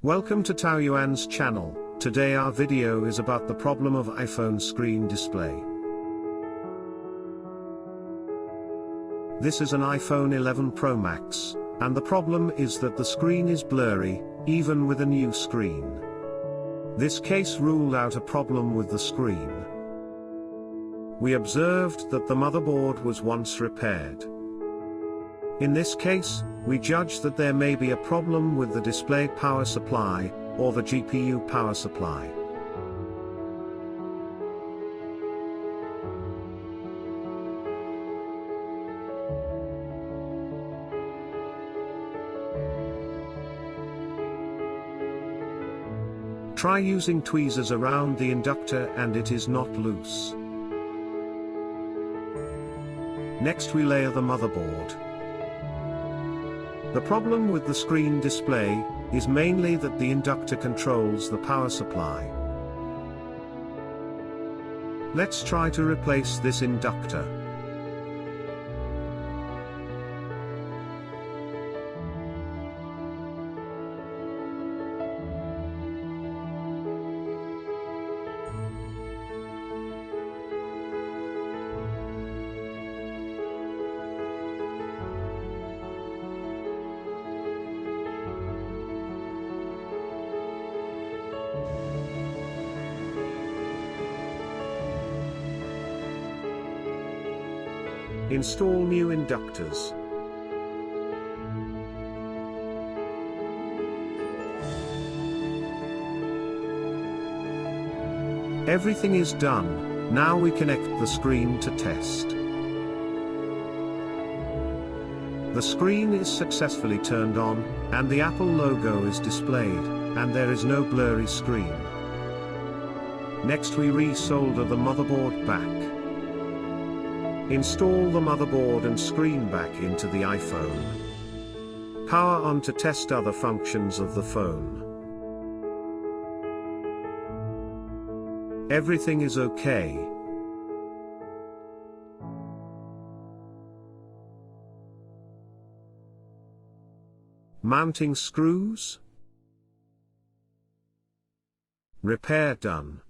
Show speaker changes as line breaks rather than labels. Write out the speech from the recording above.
Welcome to Tao Yuan's channel. Today our video is about the problem of iPhone screen display. This is an iPhone 11 Pro Max, and the problem is that the screen is blurry, even with a new screen. This case ruled out a problem with the screen. We observed that the motherboard was once repaired. In this case, we judge that there may be a problem with the display power supply, or the GPU power supply. Try using tweezers around the inductor and it is not loose. Next we layer the motherboard. The problem with the screen display is mainly that the inductor controls the power supply. Let's try to replace this inductor. Install new inductors. Everything is done. Now we connect the screen to test. The screen is successfully turned on, and the Apple logo is displayed, and there is no blurry screen. Next we re-solder the motherboard back. Install the motherboard and screen back into the iPhone. Power on to test other functions of the phone. Everything is okay. Mounting screws. Repair done.